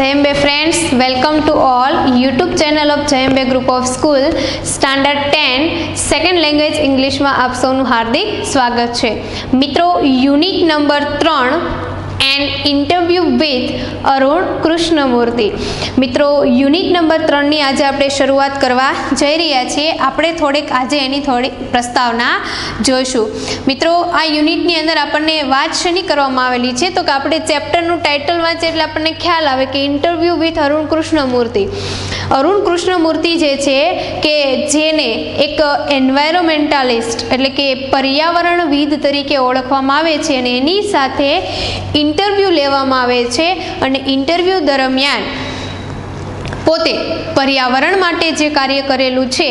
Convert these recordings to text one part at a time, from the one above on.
Jayambe friends, welcome to all YouTube channel of Jayambe Group of School Standard 10 Second Language English માં આપ સૌનું હાર્દિક સ્વાગત છે. મિત્રો, unit number 3 and interview with Arun Krishnamurthy. મિત્રો, યુનિટ નંબર 3ની આજે આપણે શરૂઆત કરવા જઈ રહ્યા છીએ. આપણે આજે એની થોડી પ્રસ્તાવના જોઈશું. મિત્રો, આ યુનિટની અંદર આપણને વાત શેની કરવામાં આવેલી છે તો કે આપણે ચેપ્ટરનું ટાઇટલ વાંચીએ એટલે આપણને ખ્યાલ આવે કે ઇન્ટરવ્યુ વિથ અરુણ કૃષ્ણમૂર્તિ. અરુણ કૃષ્ણમૂર્તિ જે છે કે જેને એક એન્વાયરોમેન્ટાલિસ્ટ એટલે કે પર્યાવરણવિદ તરીકે ઓળખવામાં આવે છે અને એની સાથે ઇન્ટરવ્યૂ લેવામાં આવે છે અને ઇન્ટરવ્યૂ દરમિયાન પોતે પર્યાવરણ માટે જે કાર્ય કરેલું છે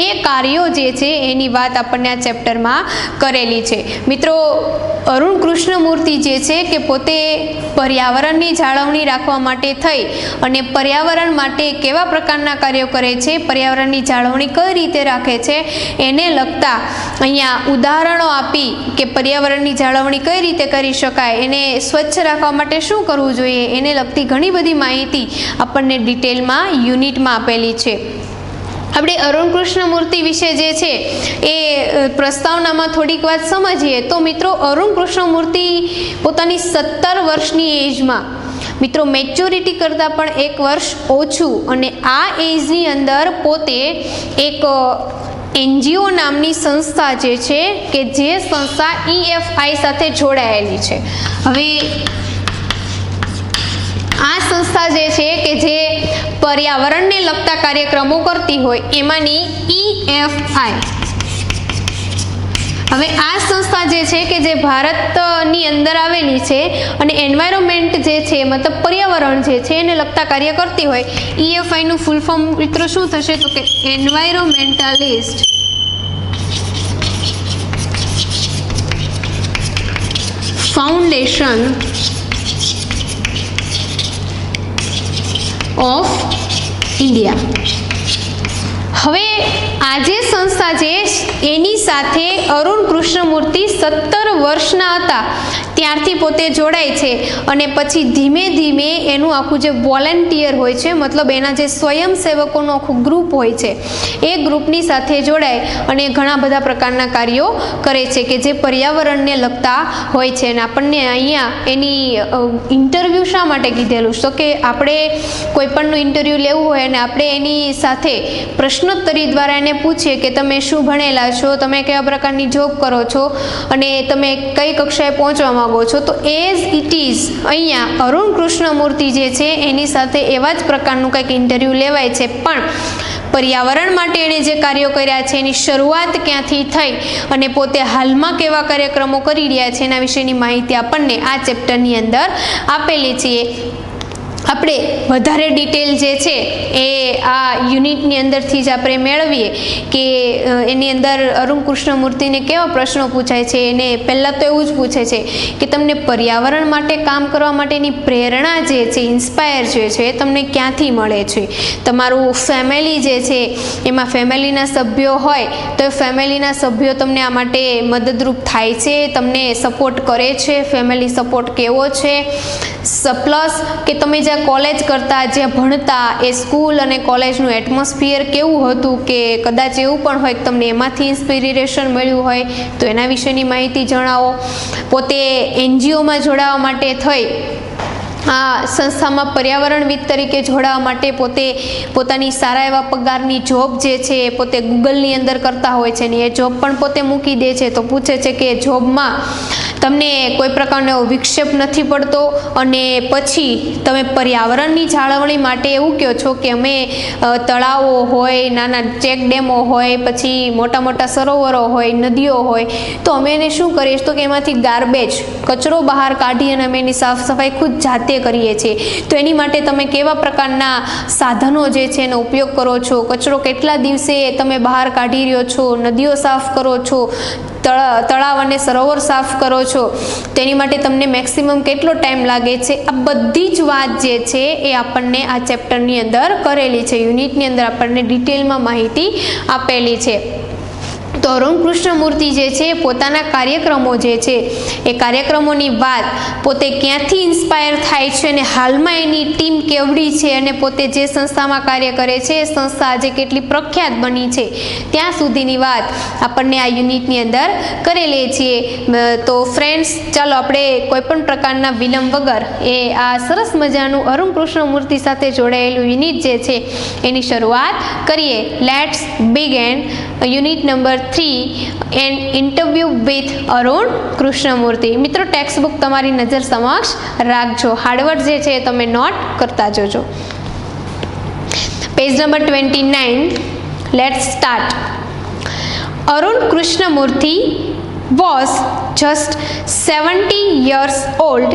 એ કાર્યો જે છે એની વાત આપણને આ ચેપ્ટરમાં કરેલી છે. મિત્રો, અરુણ કૃષ્ણમૂર્તિ જે છે કે પોતે પર્યાવરણની જાળવણી રાખવા માટે થઈ અને પર્યાવરણ માટે કેવા પ્રકારના કાર્યો કરે છે, પર્યાવરણની જાળવણી કઈ રીતે રાખે છે એને લગતા અહીંયા ઉદાહરણો આપી કે પર્યાવરણની જાળવણી કઈ રીતે કરી શકાય, એને સ્વચ્છ રાખવા માટે શું કરવું જોઈએ, એને લગતી ઘણી બધી માહિતી આપણને ડિટેલમાં યુનિટમાં આપેલી છે. આપણે અરુણ કૃષ્ણમૂર્તિ વિશે જે છે એ પ્રસ્તાવનામાં થોડીક વાત સમજીએ તો મિત્રો, અરુણ કૃષ્ણમૂર્તિ પોતાની 17 વર્ષની એજમાં, મિત્રો મેચ્યોરિટી કરતાં પણ 1 વર્ષ ઓછું, અને આ એજની અંદર પોતે એક NGO નામની સંસ્થા જે છે કે જે સંસ્થા EFI સાથે જોડાયેલી છે. હવે આ સંસ્થા જે છે કે જે પર્યાવરણને લગતા કાર્યક્રમો કરતી હોય એમાંની EFI. હવે આ સંસ્થા જે છે કે જે ભારતની અંદર આવેલી છે અને એન્વાયરમેન્ટ જે છે મતલબ પર્યાવરણ જે છે એને લગતા કાર્ય કરતી હોય, EFI નું ફૂલ ફોર્મ મિત્રો શું થશે તો કે એન્વાયરોમેન્ટાલિસ્ટ ફાઉન્ડેશન ઓફ ઇન્ડિયા. હવે આ જે સંસ્થા છે એની સાથે અરુણ કૃષ્ણમૂર્તિ 17 વર્ષના હતા ત્યારથી પોતે જોડાય છે અને પછી ધીમે ધીમે એનું આખું જે વોલેન્ટિયર હોય છે, મતલબ એના જે સ્વયંસેવકોનું આખું ગ્રુપ હોય છે એ ગ્રુપની સાથે જોડાય અને ઘણા બધા પ્રકારના કાર્યો કરે છે કે જે પર્યાવરણને લગતા હોય છે. અને આપણને અહીંયા એની ઇન્ટરવ્યૂ શા માટે કીધેલું તો કે આપણે કોઈ પણનું ઇન્ટરવ્યૂ લેવું હોય અને આપણે એની સાથે પ્રશ્નોત્તરી દ્વારા એને પૂછીએ કે તમે શું ભણેલા છો, તમે કેવા પ્રકારની જોબ કરો છો અને તમે કઈ કક્ષાએ પહોંચવા માંગો છો, તો એઝ ઇટ ઇઝ અહીંયા અરુણ કૃષ્ણમૂર્તિ જે છે એની સાથે એવા જ પ્રકારનું કંઈક ઇન્ટરવ્યૂ લેવાય છે. પણ પર્યાવરણ માટે એણે જે કાર્યો કર્યા છે એની શરૂઆત ક્યાંથી થઈ અને પોતે હાલમાં કેવા કાર્યક્રમો કરી રહ્યા છે એના વિશેની માહિતી આપણને આ ચેપ્ટરની અંદર આપેલી છે. આપણે વધારે ડિટેલ જે છે એ આ યુનિટની અંદરથી જ આપણે મેળવીએ કે એની અંદર અરુણ કૃષ્ણમૂર્તિને કેવા પ્રશ્નો પૂછાય છે. એને પહેલાં તો એવું જ પૂછે છે કે તમને પર્યાવરણ માટે કામ કરવા માટેની પ્રેરણા જે છે, ઇન્સ્પાયર જે છે એ તમને ક્યાંથી મળે છે. તમારું ફેમિલી જે છે એમાં ફેમિલીના સભ્યો હોય તો એ ફેમિલીના સભ્યો તમને આ માટે મદદરૂપ થાય છે, તમને સપોર્ટ કરે છે, ફેમિલી સપોર્ટ કેવો છે. પ્લસ કે તમે જ્યાં કોલેજ કરતા, જ્યાં ભણતા એ સ્કૂલ અને કોલેજનું એટમોસ્ફિયર કેવું હતું, કે કદાચ એવું પણ હોય કે તમને એમાંથી ઇન્સ્પિરેશન મળ્યું હોય તો એના વિશેની માહિતી જણાવો. પોતે NGOમાં જોડાવા માટે થઈ આ સંસ્થામાં પર્યાવરણવિદ તરીકે જોડાવા માટે પોતે પોતાની સારા એવા પગારની જોબ જે છે એ પોતે ગૂગલની અંદર કરતા હોય છે ને એ જોબ પણ પોતે મૂકી દે છે. તો પૂછે છે કે જોબમાં તમને કોઈ પ્રકારનો વિક્ષેપ નથી પડતો અને પછી તમે પર્યાવરણની જાળવણી માટે એવું કહો છો કે અમે તળાવો હોય, નાના ચેક ડેમો હોય, પછી મોટા મોટા સરોવરો હોય, નદીઓ હોય, તો અમે એને શું કરીએ તો કે એમાંથી ગાર્બેજ, કચરો બહાર કાઢી અને અમે એની સાફ સફાઈ ખુદ જાતે કરીએ છીએ. તો એની માટે તમે કેવા પ્રકારના સાધનો જે છે એનો ઉપયોગ કરો છો, કચરો કેટલા દિવસે તમે બહાર કાઢી રહ્યો છો, નદીઓ સાફ કરો છો, તળાવ અને સરોવર સાફ કરો છો, તેની માટે તમને મેક્સિમમ કેટલો ટાઈમ લાગે છે. આ બધી જ વાત જે છે એ આપણને આ ચેપ્ટરની અંદર કરેલી છે. યુનિટની અંદર આપણને ડિટેલમાં માહિતી આપેલી છે. તો તો અરુણ કૃષ્ણમૂર્તિ જે છે પોતાના કાર્યક્રમો જે છે એ કાર્યક્રમોની વાત પોતે ક્યાંથી ઇન્સ્પાયર થાય છે અને હાલમાં એની ટીમ કેવડી છે અને પોતે જે સંસ્થામાં કાર્ય કરે છે એ સંસ્થા આજે કેટલી પ્રખ્યાત બની છે ત્યાં સુધીની વાત આપણને આ યુનિટની અંદર કરેલી છીએ. તો ફ્રેન્ડ્સ, ચાલો આપણે કોઈપણ પ્રકારના વિલંબ વગર એ આ સરસ મજાનું અરુણ કૃષ્ણમૂર્તિ સાથે જોડાયેલું યુનિટ જે છે એની શરૂઆત કરીએ. Let's begin unit number 3 and interview with Arun Krishnamurthy. મિત્રો, ટેક્સ્ટ બુક તમારી નજર સમક્ષ રાખજો. હાર્ડવર્ક જે છે એ તમે નોટ કરતા જજો. Page number 29. Let's start. Arun Krishnamurthy was just 70 years old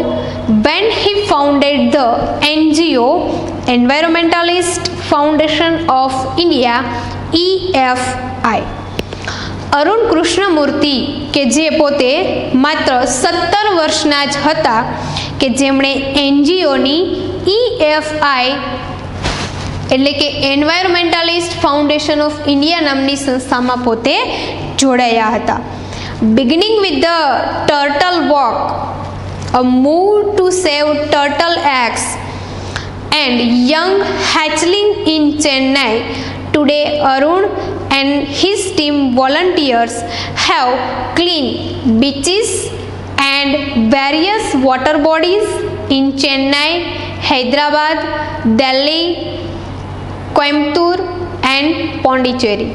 when he founded the NGO Environmentalist Foundation of India EFI. Arun Krishnamurthy કે જે પોતે માત્ર 17 વર્ષના જ હતા કે જેમણે એનજીઓની EFI એટલે કે એન્વાયરમેન્ટાલિસ્ટ ફાઉન્ડેશન ઓફ ઇન્ડિયા નામની સંસ્થામાં પોતે જોડાયા હતા. Beginning with the turtle walk, a move to save turtle eggs, and young hatchling in Chennai, today Arun and his team volunteers have clean beaches and various water bodies in Chennai, Hyderabad, Delhi, Coimbatore and Pondicherry.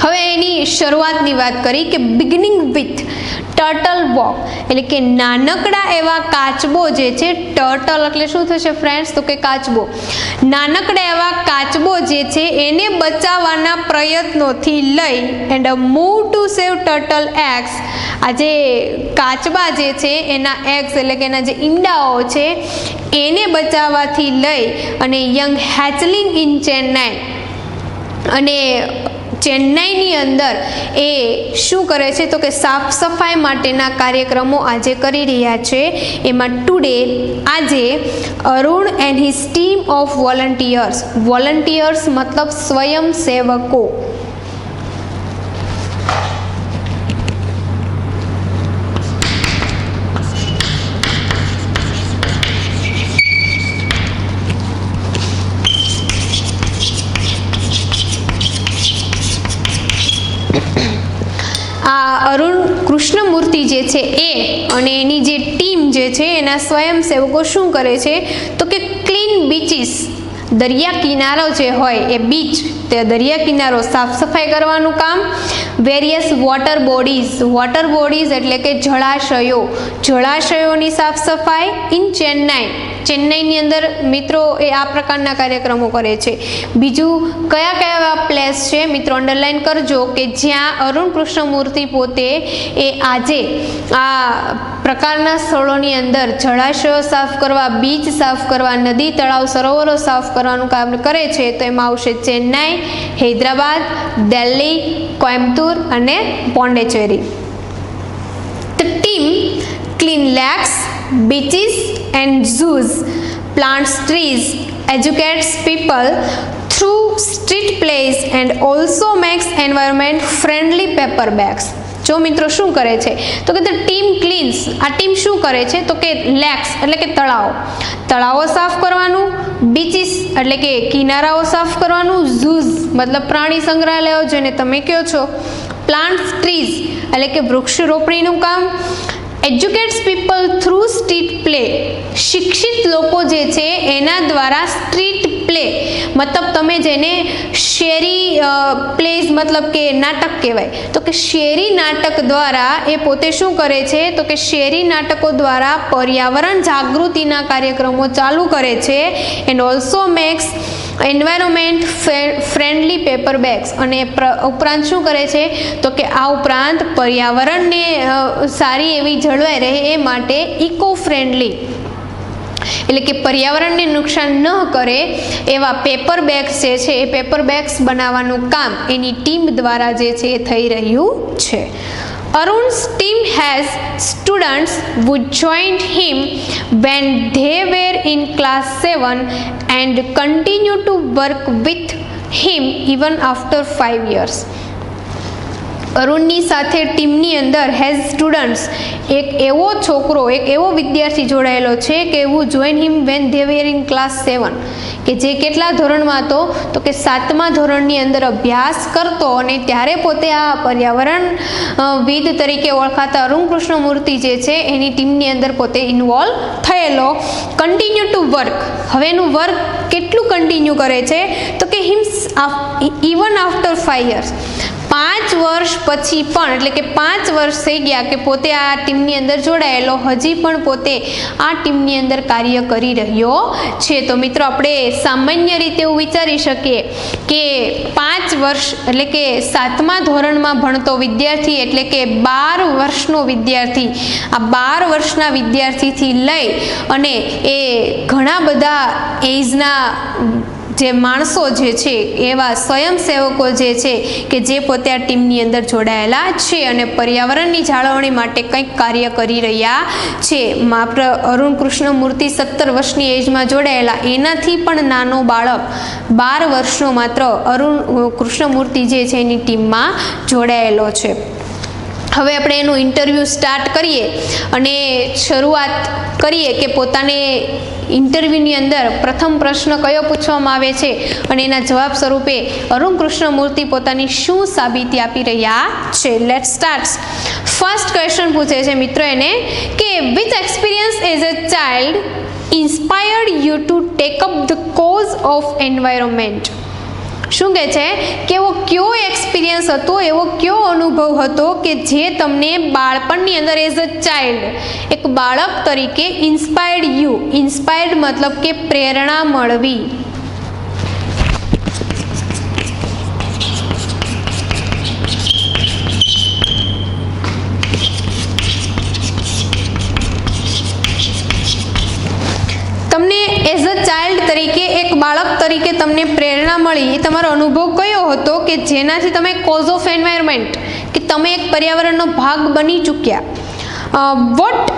હવે એની શરૂઆતની વાત કરી કે beginning with turtle walk એટલે કે નાનકડા એવા કાચબો જે છે, ટર્ટલ એટલે શું થશે ફ્રેન્ડ્સ? તો કે કાચબો. નાનકડા એવા કાચબો જે છે એને બચાવવાના પ્રયત્નોથી લઈ and move to save turtle eggs, આ જે કાચબા જે છે એના એગ્સ એટલે કે એના જે ઈંડાઓ છે એને બચાવવાથી લઈ અને યંગ હેચલિંગ ઇન ચેન્નાઈ, અને ચેન્નાઈની અંદર એ શું કરે છે તો કે સાફ સફાઈ માટેના કાર્યક્રમો આજે કરી રહ્યા છે. એમાં ટુડે આજે Arun and his team of volunteers, volunteers મતલબ સ્વયંસેવકો, અરુણ કૃષ્ણમૂર્તિ જે છે એ અને એની જે ટીમ જે છે એના સ્વયંસેવકો શું કરે છે તો કે ક્લીન બીચીસ, દરિયા કિનારો જે હોય એ બીચ, તે દરિયા કિનારો સાફ સફાઈ કરવાનું કામ. Various water bodies, water bodies એટલે કે જળાશયો, જળાશયોની સાફ સફાઈ ઇન ચેન્નાઈ, ચેન્નાઈની અંદર મિત્રો એ આ પ્રકારના કાર્યક્રમો કરે છે. બીજું કયા કયા પ્લેસ છે મિત્રો અંડરલાઈન કરજો કે જ્યાં અરુણ કૃષ્ણમૂર્તિ પોતે એ આજે આ પ્રકારના સ્થળોની અંદર જળાશયો સાફ કરવા, બીચ સાફ કરવા, નદી તળાવ સરોવરો સાફ કરવાનું કામ કરે છે. તો એમાં આવશે ચેન્નાઈ, હૈદરાબાદ, દિલ્હી, કોઇમ્બતુર અને Pondicherry. The team clean lakes, beaches and zoos, plants trees, educates people through street plays and also makes environment friendly paper bags. જો મિત્રો શું કરે છે તો કે ટીમ ક્લીન્સ, આ ટીમ શું કરે છે તો કે લેક્સ એટલે કે તળાવો, તળાવો સાફ કરવાનું, બીચીસ એટલે કે કિનારાઓ સાફ કરવાનું, ઝૂઝ મતલબ પ્રાણી સંગ્રહાલયો જેને તમે કહો છો, પ્લાન્ટ્સ ટ્રીઝ એટલે કે વૃક્ષ રોપણીનું કામ, એજ્યુકેટ્સ પીપલ થ્રુ સ્ટ્રીટ પ્લે, શિક્ષિત લોકો જે છે એના દ્વારા સ્ટ્રીટ પ્લે મતલબ તમે જેને શેરી પ્લેઝ મતલબ કે નાટક કહેવાય, તો કે શેરી નાટક દ્વારા એ પોતે શું કરે છે તો કે શેરી નાટકો દ્વારા પર્યાવરણ જાગૃતિના કાર્યક્રમો ચાલુ કરે છે. And also makes environment friendly paper bags, અને ઉપરાંત શું કરે છે તો કે આ ઉપરાંત પર્યાવરણને સારી એવી જળવાઈ રહે એ માટે ઇકો ફ્રેન્ડલી એટલે કે પર્યાવરણને નુકસાન ન કરે એવા પેપર બેગ્સ જે છે એ પેપર બેગ્સ બનાવવાનું કામ એની ટીમ દ્વારા જે છે એ થઈ રહ્યું છે. Arun's team has students who joined him when they were in class 7 and continue to work with him even after 5 years. અરુણની સાથે ટીમની અંદર હેઝ સ્ટુડન્ટ્સ એક એવો છોકરો, એક એવો વિદ્યાર્થી જોડાયેલો છે કે એવું join him when they were in class 7, કે જે કેટલા ધોરણમાં હતો તો કે 7મા ધોરણની અંદર અભ્યાસ કરતો, અને ત્યારે પોતે આ પર્યાવરણવિદ તરીકે ઓળખાતા અરુણ કૃષ્ણમૂર્તિ જે છે એની ટીમની અંદર પોતે ઇન્વોલ્વ થયેલો. કન્ટિન્યુ ટુ વર્ક, હવે એનું વર્ક કેટલું કન્ટિન્યુ કરે છે તો કે ઇવન આફ્ટર 5 years, 5 વર્ષ પછી પણ, એટલે કે 5 વર્ષ થઈ ગયા કે પોતે આ ટીમની અંદર જોડાયેલો, હજી પણ પોતે આ ટીમની અંદર કાર્ય કરી રહ્યો છે. તો મિત્રો આપણે સામાન્ય રીતે એવું વિચારી શકીએ કે 5 વર્ષ એટલે કે 7મા ધોરણમાં ભણતો વિદ્યાર્થી, એટલે કે 12 વર્ષનો વિદ્યાર્થી, આ 12 વર્ષના વિદ્યાર્થીથી લઈ અને એ ઘણા બધા એજના જે માણસો જે છે, એવા સ્વયંસેવકો જે છે કે જે પોતે આ ટીમની અંદર જોડાયેલા છે અને પર્યાવરણની જાળવણી માટે કંઈક કાર્ય કરી રહ્યા છે. માત્ર અરુણ કૃષ્ણમૂર્તિ 17 વર્ષની એજમાં જોડાયેલા, એનાથી પણ નાનો બાળક 12 વર્ષનો માત્ર અરુણ કૃષ્ણમૂર્તિ જે છે એની ટીમમાં જોડાયેલો છે. હવે આપણે એનું ઇન્ટરવ્યૂ સ્ટાર્ટ કરીએ અને શરૂઆત કરીએ કે પોતાને ઇન્ટરવ્યૂની અંદર પ્રથમ પ્રશ્ન કયો પૂછવામાં આવે છે અને એના જવાબ સ્વરૂપે અરુણ કૃષ્ણમૂર્તિ પોતાની શું સાબિતી આપી રહ્યા છે. Let's start. ફર્સ્ટ ક્વેશ્ચન પૂછે છે મિત્રો એને કે which experience as a child inspired you to take up the cause of environment. શું કહે છે કે એવો કયો એક્સપિરિયન્સ હતો, એવો કયો અનુભવ હતો કે જે તમને બાળપણની અંદર એઝ અ ચાઇલ્ડ, એક બાળક તરીકે ઇન્સ્પાયર્ડ યુ, ઇન્સ્પાયર્ડ મતલબ કે પ્રેરણા મળવી. તમને એઝ અ ચાઇલ્ડ તરીકે, એક બાળક તરીકે તમને પ્રેરણા મળી, એ તમારો અનુભવ કયો હતો કે જેનાથી તમે કોઝ ઓફ એન્વાયરમેન્ટ, કે તમે એક પર્યાવરણનો ભાગ બની ચૂક્યા. What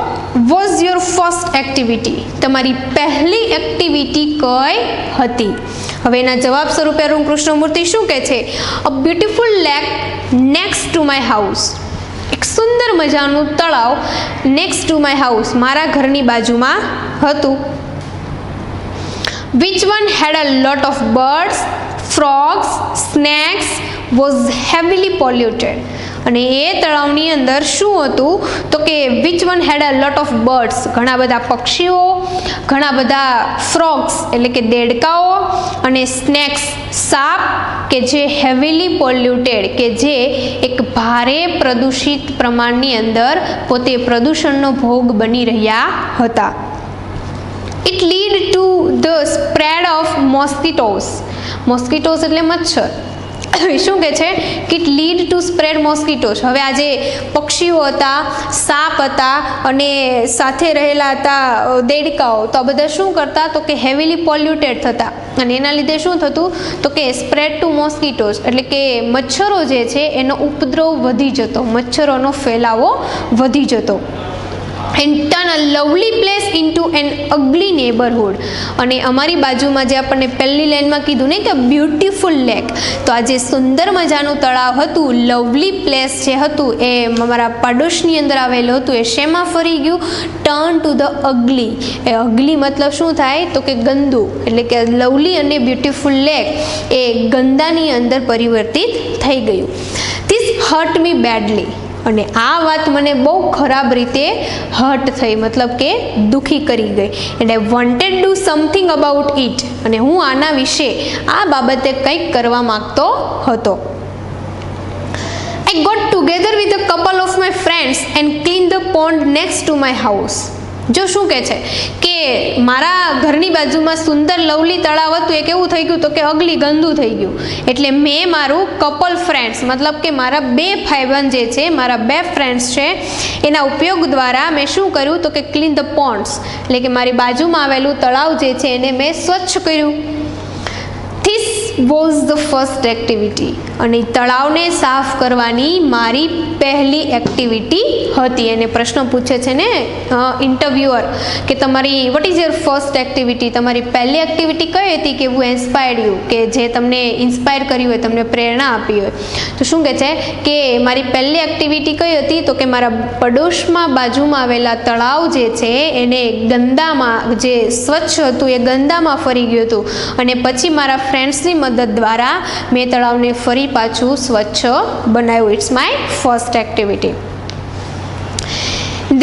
was your first activity, તમારી પહેલી એક્ટિવિટી કઈ હતી. હવે એના જવાબ સ્વરૂપે અરુણ કૃષ્ણમૂર્તિ શું કહે છે, a beautiful lake next to my house, એક સુંદર મજાનું તળાવ નેક્સ્ટ ટુ માય હાઉસ, મારા ઘરની બાજુમાં હતું. Which one had a lot of birds, frogs, snakes, was heavily polluted. અને એ તળાવની અંદર શું હતું તો કે which one had a lot of birds, ઘણા બધા પક્ષીઓ, ઘણા બધા frogs એટલે કે દેડકાઓ, અને snakes સાપ, કે જે heavily polluted, કે જે એક ભારે પ્રદૂષિત પ્રમાણની અંદર પોતે પ્રદૂષણનો ભોગ બની રહ્યા હતા. It lead to the spread of mosquitoes. Mosquitoes એટલે મચ્છર. શું કહે છે કે ઇટ લીડ ટુ સ્પ્રેડ મોસ્કીટોસ. હવે આ જે પક્ષીઓ હતા, સાપ હતા અને સાથે રહેલા હતા દેડકાઓ, તો આ બધા શું કરતા તો કે હેવીલી પોલ્યુટેડ થતા, અને એના લીધે શું થતું તો કે સ્પ્રેડ ટુ મોસ્કીટોસ, એટલે કે મચ્છરો જે છે એનો ઉપદ્રવ વધી જતો, મચ્છરોનો ફેલાવો વધી જતો. and turn a lovely place into an ugly neighborhood. અને અમારી બાજુમાં જે આપણને પહેલી લાઈનમાં કીધું ને કે બ્યુટીફુલ લેક, તો આ જે સુંદર મજાનું તળાવ હતું, લવલી પ્લેસ જે હતું એ અમારા પાડોશની અંદર આવેલું હતું, એ શેમાં ફરી ગયું, ટર્ન ટુ ધ અગલી. એ અગલી મતલબ શું થાય તો કે ગંદુ, એટલે કે લવલી અને બ્યુટીફુલ લેક એ ગંદાની અંદર પરિવર્તિત થઈ ગયું. This hurt me badly. અને આ વાત મને બહુ ખરાબ રીતે હર્ટ થઈ, મતલબ કે દુખી કરી ગઈ. And I wanted do something about it. અને હું આના વિશે, આ બાબતે કંઈક કરવા માંગતો હતો. I got together with a couple of my friends and cleaned the pond next to my house. જો શું કહે છે કે મારા ઘરની બાજુમાં સુંદર લવલી તળાવ હતું, એ કેવું થઈ ગયું તો કે અગલી ગંદુ થઈ ગયું. એટલે મેં મારું કપલ ફ્રેન્ડ્સ, મતલબ કે મારા બે ભાઈબંધ જે છે, મારા બે ફ્રેન્ડ્સ છે, એના ઉપયોગ દ્વારા મેં શું કર્યું તો કે ક્લીન ધ પોન્ડ્સ, એટલે કે મારી બાજુમાં આવેલું તળાવ જે છે એને મેં સ્વચ્છ કર્યું. This was the first activity, અને તળાવને સાફ કરવાની મારી પહેલી એક્ટિવિટી હતી. એને પ્રશ્ન પૂછે છે ને ઇન્ટરવ્યુઅર કે તમારી what is your first activity, તમારી પહેલી એક્ટિવિટી કઈ હતી કે હું ઇન્સ્પાયર્ડ યુ, કે જે તમને ઇન્સ્પાયર કર્યું હોય, તમને પ્રેરણા આપી હોય. તો શું કહે છે કે મારી પહેલી એક્ટિવિટી કઈ હતી, તો કે મારા પડોશમાં બાજુમાં આવેલા તળાવ જે છે એને ગંદામાં, જે સ્વચ્છ હતું એ ગંદામાં ફરી ગયું હતું, અને પછી મારા ફ્રેન્ડ્સની મદદ દ્વારા મેં તળાવને ફરી પાછું સ્વચ્છ બનાવ્યું. It's my first activity.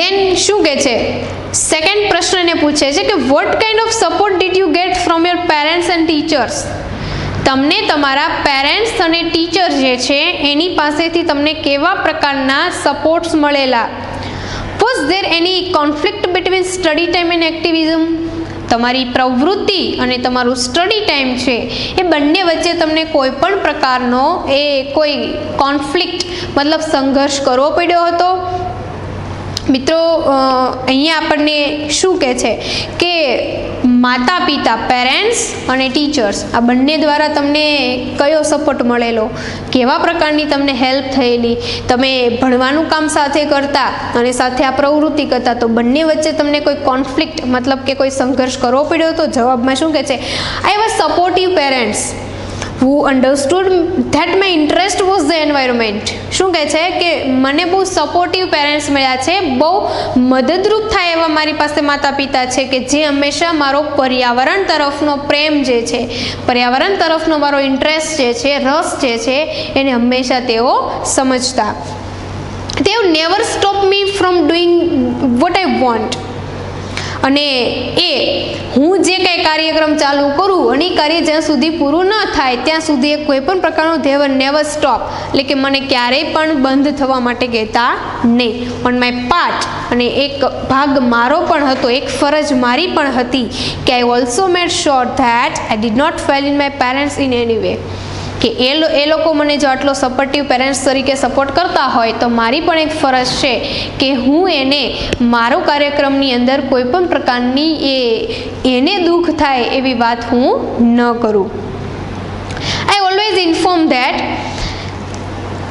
Then શું કહે છે, સેકન્ડ પ્રશ્ન એને પૂછે છે કે what kind of support did you get from your parents and teachers. તમને તમારા પેરેન્ટ્સ અને ટીચર જે છે એની પાસેથી તમને કેવા પ્રકારના સપોર્ટ્સ મળેલા. Was there any conflict between study time and activism. તમારી પ્રવૃત્તિ અને તમારું સ્ટડી ટાઈમ છે એ બંને વચ્ચે તમને કોઈ પણ પ્રકારનો કોઈ કોન્ફ્લિક્ટ મતલબ સંઘર્ષ કરવો પડ્યો હતો. મિત્રો અહીંયા આપણને શું કહે છે કે માતા પિતા, પેરેન્ટ્સ અને ટીચર્સ આ બંને દ્વારા તમને કયો સપોર્ટ મળેલો, કેવા પ્રકારની તમને હેલ્પ થયેલી, તમે ભણવાનું કામ સાથે કરતા અને સાથે આ પ્રવૃત્તિ કરતા, તો બંને વચ્ચે તમને કોઈ કોન્ફ્લિક્ટ મતલબ કે કોઈ સંઘર્ષ કરવો પડ્યો હતો. જવાબમાં શું કહે છે, I was supportive parents who understood that my interest was the environment. શું કહે છે કે મને બહુ સપોર્ટિવ પેરેન્ટ્સ મળ્યા છે, બહુ મદદરૂપ થાય એવા મારી પાસે માતા પિતા છે કે જે હંમેશા મારો પર્યાવરણ તરફનો પ્રેમ જે છે, પર્યાવરણ તરફનો મારો ઇન્ટરેસ્ટ જે છે, રસ જે છે એને હંમેશા તેઓ સમજતા. તેઓ never stop me from doing what I want. અને હું જે કંઈ કાર્યક્રમ ચાલુ કરું અને એ કાર્ય જ્યાં સુધી પૂરું ન થાય ત્યાં સુધી એ કોઈ પણ પ્રકારનો ધેવર નેવર સ્ટોપ, એટલે કે મને ક્યારેય પણ બંધ થવા માટે કહેતા નહીં. ઓન માય પાર્ટ, અને એક ભાગ મારો પણ હતો, એક ફરજ મારી પણ હતી કે I also made sure that I did not fail in my parents in any way. કે એ લોકો મને જો આટલો સપોર્ટિવ પેરેન્ટ્સ તરીકે સપોર્ટ કરતા હોય તો મારી પણ એક ફરજ છે કે હું એને મારો કાર્યક્રમની અંદર કોઈ પણ પ્રકારની એને દુઃખ થાય એવી વાત હું ન કરું. I always inform that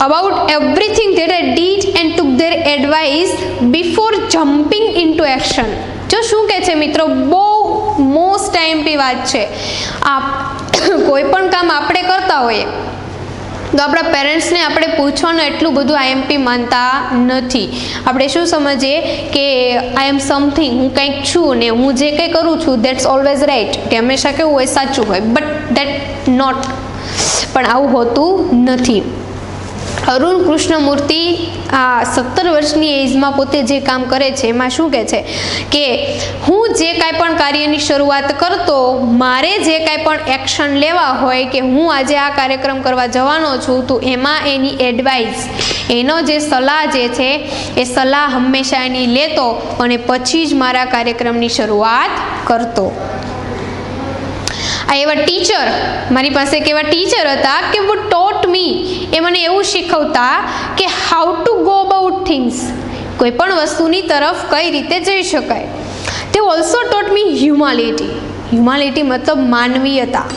about everything that I did and took their advice before jumping into action. જો શું કહે છે મિત્રો, બહુ મોસ્ટ આઈએમપી વાત છે. કોઈ પણ કામ આપણે કરતા હોઈએ તો આપણા પેરેન્ટ્સને આપણે પૂછવાનું એટલું બધું આઈએમપી માનતા નથી. આપણે શું સમજીએ કે આઈ એમ સમથિંગ, હું કંઈક છું ને હું જે કંઈ કરું છું દેટ્સ ઓલવેઝ રાઈટ, કે હંમેશા કેવું હોય, સાચું હોય. બટ દેટ નોટ, પણ આવું હોતું નથી. અરુણ કૃષ્ણમૂર્તિ આ 17 વર્ષની એજમાં પોતે જે કામ કરે છે એમાં શું કહે છે કે હું જે કાંઈ પણ કાર્યની શરૂઆત કરતો, મારે જે કાંઈ પણ એક્શન લેવા હોય કે હું આજે આ કાર્યક્રમ કરવા જવાનો છું, તો એમાં એની એડવાઇસ, એનો જે સલાહ જે છે એ સલાહ હંમેશા એની લેતો અને પછી જ મારા કાર્યક્રમની શરૂઆત કરતો. આ એવા ટીચર, મારી પાસે એક એવા ટીચર હતા કે वो taught me, એ મને એવું શીખવતા કે how to go about things, કોઈ પણ વસ્તુની તરફ કઈ રીતે જઈ શકાય. તે also taught me humanity. Humanity મતલબ માનવીયતા.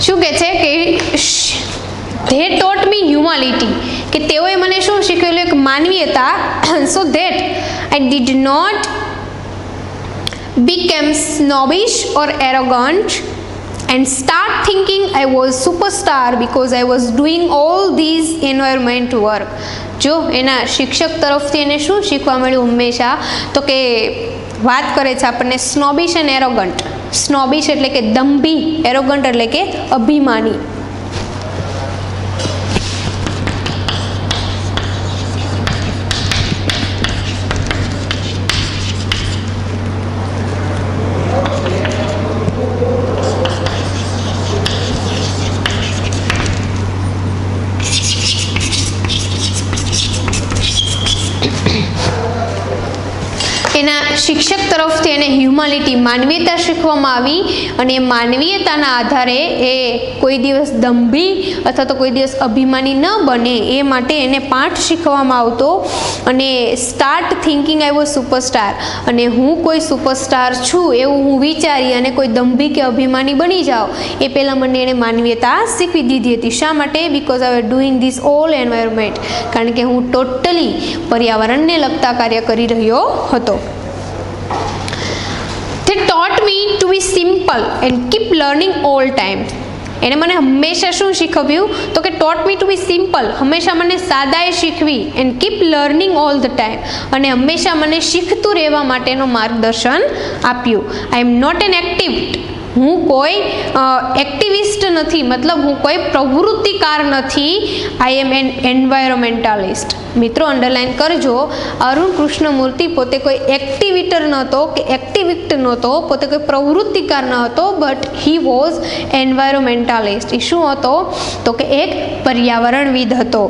શું કહે છે કે ધે ટોટ મી હ્યુમાનિટી, કે તેઓએ મને શું શીખવેલું, એક માનવીયતા. So that I did not became snobbish or arrogant and start thinking I was superstar because I was doing all these environment work. જો એના શિક્ષક તરફથી એને શું શીખવા મળ્યું હંમેશા, તો કે વાત કરે છે આપણને સ્નોબિશ એન્ડ એરોગન્ટ. સ્નોબિશ એટલે કે દંભી, એરોગન્ટ એટલે કે અભિમાની. એના શિક્ષક તરફથી એને હ્યુમાનિટી, માનવીયતા શીખવવામાં આવી, અને એ માનવીયતાના આધારે એ કોઈ દિવસ દંભી અથવા તો કોઈ દિવસ અભિમાની ન બને એ માટે એને પાઠ શીખવવામાં આવતો. અને start thinking I was superstar, અને હું કોઈ સુપરસ્ટાર છું એવું હું વિચારી અને કોઈ દંભી કે અભિમાની બની જાઉં એ પહેલાં મને એને માનવીયતા શીખવી દીધી હતી. શા માટે? Because I was doing this all environment, કારણ કે હું ટોટલી પર્યાવરણને લગતા કાર્ય કરી રહ્યો હતો. They taught me to be simple and keep learning all time. એને મને હંમેશા શું શીખવ્યું? તો કે ટોટ મી ટુ બી સિમ્પલ, હંમેશા મને સાદાઈ શીખવી, and keep learning all the time, અને હંમેશા મને શીખતું રહેવા માટેનું માર્ગદર્શન આપ્યું. આઈ એમ નોટ એન એક્ટિવિસ્ટ, હું કોઈ એક્ટિવિસ્ટ નથી, મતલબ હું કોઈ પ્રવૃત્તિકાર નથી. આઈ એમ એન એન્વાયરમેન્ટાલિસ્ટ. મિત્રો અંડરલાઇન કરજો, અરુણ કૃષ્ણમૂર્તિ પોતે કોઈ એક્ટિવિટર નહોતો કે એક્ટિવિસ્ટ નહોતો, પોતે કોઈ પ્રવૃત્તિકાર ન હતો, બટ હી વોઝ એન્વાયરમેન્ટાલિસ્ટ. એ શું હતો? તો કે એક પર્યાવરણવિદ હતો.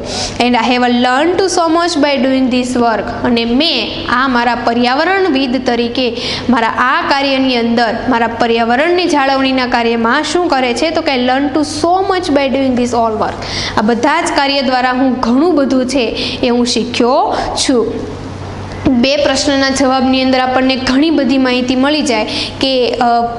And I have learn to so much bye doing this work. અને મેં આ મારા પર્યાવરણવિદ તરીકે મારા આ કાર્યની અંદર, મારા પર્યાવરણની જાળવણીના કાર્યમાં શું કરે છે? તો કે learn to so much bye doing this all work. આ બધા જ કાર્ય દ્વારા હું ઘણું બધું છે એ હું શીખ્યો છું. બે પ્રશ્નના જવાબની અંદર આપણને ઘણી બધી માહિતી મળી જાય કે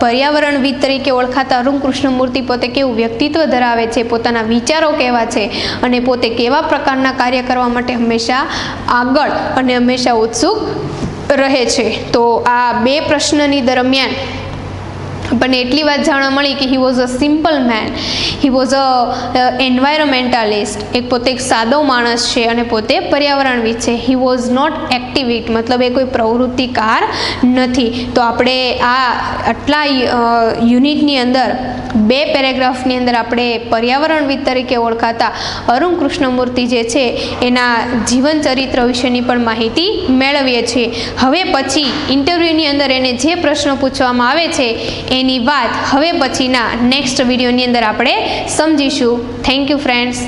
પર્યાવરણવિદ તરીકે ઓળખાતા અરુણ કૃષ્ણમૂર્તિ પોતે કેવું વ્યક્તિત્વ ધરાવે છે, પોતાના વિચારો કેવા છે, અને પોતે કેવા પ્રકારના કાર્ય કરવા માટે હંમેશા આગળ અને હંમેશા ઉત્સુક રહે છે. તો આ બે પ્રશ્નની દરમિયાન આપણને એટલી વાત જાણવા મળી કે he was a simple man, he was a environmentalist, એક પોતે એક સાદો માણસ છે અને પોતે પર્યાવરણવિદ છે. હી વોઝ નોટ એક્ટિવિસ્ટ, મતલબ એ કોઈ પ્રવૃત્તિકાર નથી. તો આપણે આ આટલા યુનિટની અંદર બે પેરેગ્રાફની અંદર આપણે પર્યાવરણવિદ તરીકે ઓળખાતા અરુણ કૃષ્ણમૂર્તિ જે છે એના જીવન ચરિત્ર વિશેની પણ માહિતી મેળવીએ છીએ. હવે પછી ઇન્ટરવ્યૂની અંદર એને જે પ્રશ્નો પૂછવામાં આવે છે એની વાત હવે પછીના નેક્સ્ટ વિડીયોની અંદર આપણે સમજીશું. Thank you friends.